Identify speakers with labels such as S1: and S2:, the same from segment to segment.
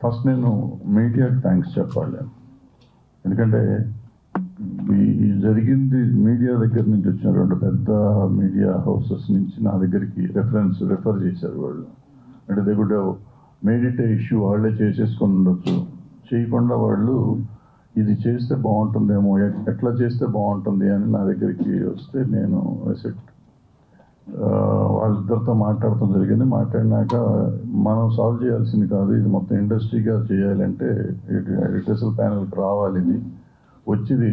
S1: First నేను మీడియాకి thanks చెప్పాలి. ఎందుకంటే ఈ జరిగింది మీడియా దగ్గర నుంచి వచ్చిన 2 పెద్ద మీడియా హౌసెస్ నుంచి నా దగ్గరికి రెఫర్ చేశారు వాళ్ళు. అంటే they could have made it A issue, వాళ్ళే చేసేసుకొని ఉండొచ్చు. చేయకుండా వాళ్ళు ఇది చేస్తే బాగుంటుందేమో, ఎట్లా చేస్తే బాగుంటుంది అని నా దగ్గరికి వస్తే నేను వాళ్ళిద్దరితో మాట్లాడటం జరిగింది. మాట్లాడినాక మనం సాల్వ్ చేయాల్సింది కాదు, ఇది మొత్తం ఇండస్ట్రీగా చేయాలంటే ఎడిటర్సల్ ప్యానల్కి రావాలి. ఇది వచ్చింది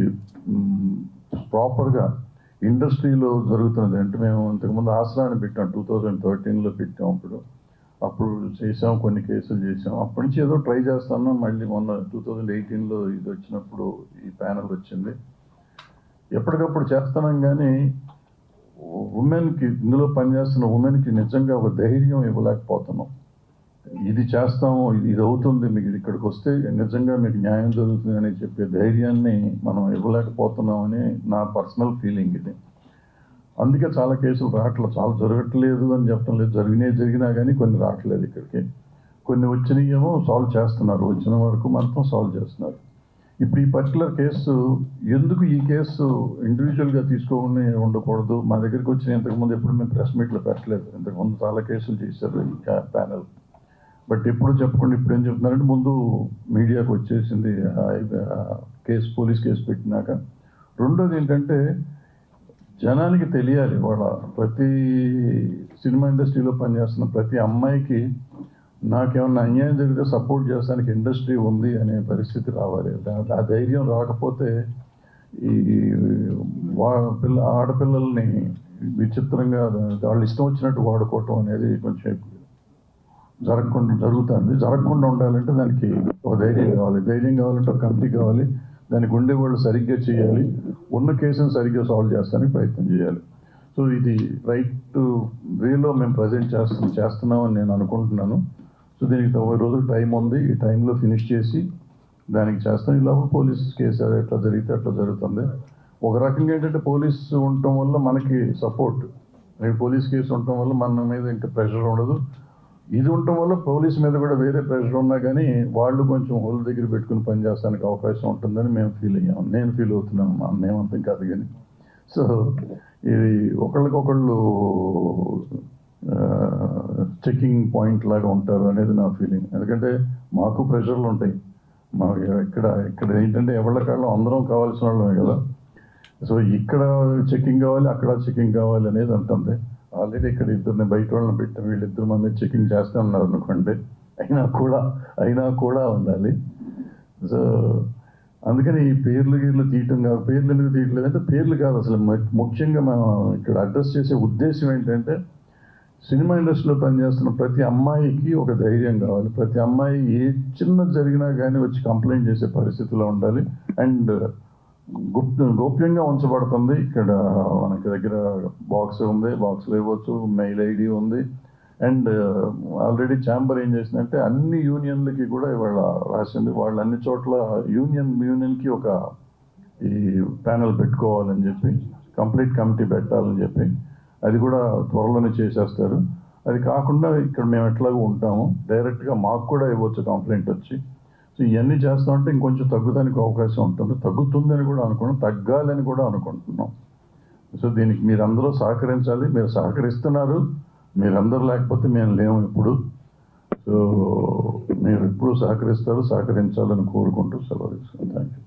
S1: ప్రాపర్గా ఇండస్ట్రీలో జరుగుతున్నది. అంటే మేము ఇంతకుముందు ఆసరాన్ని పెట్టాం, 2013లో పెట్టాం. అప్పుడు చేసాం, కొన్ని కేసులు చేసాం. అప్పటి నుంచి ఏదో ట్రై చేస్తాను. మళ్ళీ మొన్న 2018లో ఇది వచ్చినప్పుడు ఈ ప్యానల్ వచ్చింది. ఎప్పటికప్పుడు చేస్తున్నాం, కానీ ఉమెన్కి, ఇందులో పనిచేస్తున్న ఉమెన్కి నిజంగా ఒక ధైర్యం ఇవ్వలేకపోతున్నాం. ఇది చేస్తాము, ఇది అవుతుంది, మీకు ఇక్కడికి వస్తే నిజంగా మీకు న్యాయం జరుగుతుంది అని చెప్పే ధైర్యాన్ని మనం ఇవ్వలేకపోతున్నామని నా పర్సనల్ ఫీలింగ్ ఇది. అందుకే చాలా కేసులు రావట్లేదు, చాలా జరగట్లేదు అని చెప్పడం లేదు. జరిగినా కానీ కొన్ని రావట్లేదు ఇక్కడికి. కొన్ని వచ్చినాయేమో సాల్వ్ చేస్తున్నారు, వచ్చిన వరకు మాత్రం సాల్వ్ చేస్తున్నారు. ఇప్పుడు ఈ పర్టికులర్ కేసు ఎందుకు, ఈ కేసు ఇండివిజువల్గా తీసుకోకుండా ఉండకూడదు. మా దగ్గరికి వచ్చిన ఇంతకుముందు ఎప్పుడు మేము ప్రెస్ మీట్లో పెట్టలేదు. ఇంతకుముందు చాలా కేసులు చేశారు ఈ ప్యానల్. బట్ ఎప్పుడు చెప్పకుండా ఇప్పుడు ఏం చెప్తున్నారంటే, ముందు మీడియాకు వచ్చేసింది కేసు, పోలీస్ కేసు పెట్టినాక. రెండోది ఏంటంటే, జనానికి తెలియాలి, వాళ్ళ ప్రతి సినిమా ఇండస్ట్రీలో పనిచేస్తున్న ప్రతి అమ్మాయికి నాకేమన్నా అన్యాయం జరిగితే సపోర్ట్ చేస్తానికి ఇండస్ట్రీ ఉంది అనే పరిస్థితి రావాలి. ఆ ధైర్యం రాకపోతే ఈ ఆడపిల్లల్ని విచిత్రంగా వాళ్ళు ఇష్టం వచ్చినట్టు వాడుకోవటం అనేది కొంచెం జరగకుండా ఉండాలంటే దానికి ఒక ధైర్యం కావాలి. ధైర్యం కావాలంటే ఒక కమిటీ కావాలి, దానికి ఉండేవాళ్ళు సరిగ్గా చేయాలి, ఉన్న కేసును సరిగ్గా సాల్వ్ చేస్తానికి ప్రయత్నం చేయాలి. సో ఇది రైట్ వేలో మేము ప్రజెంట్ చేస్తున్నామని నేను అనుకుంటున్నాను. సో దీనికి 90 రోజులు టైం ఉంది. ఈ టైంలో ఫినిష్ చేసి దానికి చేస్తాం. ఇలా పోలీస్ కేసు ఎట్లా జరిగితే అట్లా జరుగుతుంది. ఒక రకంగా ఏంటంటే, పోలీసు ఉండటం వల్ల మనకి సపోర్ట్, పోలీస్ కేసు ఉండటం వల్ల మన మీద ఇంకా ప్రెషర్ ఉండదు. ఇది ఉండటం వల్ల పోలీస్ మీద కూడా వేరే ప్రెషర్ ఉన్నా కానీ వాళ్ళు కొంచెం హోల్ దగ్గర పెట్టుకుని పనిచేస్తానికి అవకాశం ఉంటుందని మేము ఫీల్ అయ్యాము. నేను ఫీల్ అవుతున్నాను, మేమంతం కాదు కానీ. సో ఇది ఒకళ్ళకొకళ్ళు చెకింగ్ పాయింట్ లాగా ఉంటారు అనేది నా ఫీలింగ్. ఎందుకంటే మాకు ప్రెషర్లు ఉంటాయి. మాకు ఇక్కడ ఏంటంటే ఎవరికాళ్ళు అందరం కావాల్సిన వాళ్ళమే కదా. సో ఇక్కడ చెకింగ్ కావాలి, అక్కడ చెకింగ్ కావాలి అనేది ఉంటుంది. ఆల్రెడీ ఇక్కడ ఇద్దరిని బయట వాళ్ళని పెట్టాం, వీళ్ళిద్దరు మా మీద చెకింగ్ చేస్తూ ఉన్నారు అనుకోండి. అయినా కూడా ఉండాలి. సో అందుకని ఈ పేర్లు తీయటం కాదు. పేర్లు ఎందుకు తీయట్లేదంటే, పేర్లు కాదు అసలు. ముఖ్యంగా మనం ఇక్కడ అడ్రస్ చేసే ఉద్దేశం ఏంటంటే, సినిమా ఇండస్ట్రీలో పనిచేస్తున్న ప్రతి అమ్మాయికి ఒక ధైర్యం కావాలి. ప్రతి అమ్మాయి ఏ చిన్న జరిగినా కానీ వచ్చి కంప్లైంట్ చేసే పరిస్థితిలో ఉండాలి. అండ్ గోప్యంగా ఉంచబడుతుంది. ఇక్కడ మనకి దగ్గర బాక్స్ ఉంది, బాక్స్లో ఇవ్వచ్చు, మెయిల్ ఐడి ఉంది. అండ్ ఆల్రెడీ ఛాంబర్ ఏం చేసిందంటే, అన్ని యూనియన్లకి కూడా ఇవాళ రాసింది. వాళ్ళు అన్ని చోట్ల యూనియన్కి ఒక ఈ ప్యానల్ పెట్టుకోవాలని చెప్పి, కంప్లీట్ కమిటీ పెట్టాలని చెప్పి, అది కూడా త్వరలోనే చేసేస్తారు. అది కాకుండా ఇక్కడ మేము ఎట్లాగో ఉంటాము, డైరెక్ట్గా మాకు కూడా ఇవ్వచ్చు కంప్లైంట్ వచ్చి. సో ఇవన్నీ చేస్తామంటే ఇంకొంచెం తగ్గుదానికి అవకాశం ఉంటుంది. తగ్గుతుందని కూడా అనుకున్నాం, తగ్గాలని కూడా అనుకుంటున్నాం. సో దీనికి మీరందరూ సహకరించాలి. మీరు సహకరిస్తున్నారు, మీరందరూ లేకపోతే మేము లేము ఇప్పుడు. సో మీరు ఎప్పుడు సహకరించాలని కోరుకుంటూ సెలవు తీసుకుంటాను. Thank you.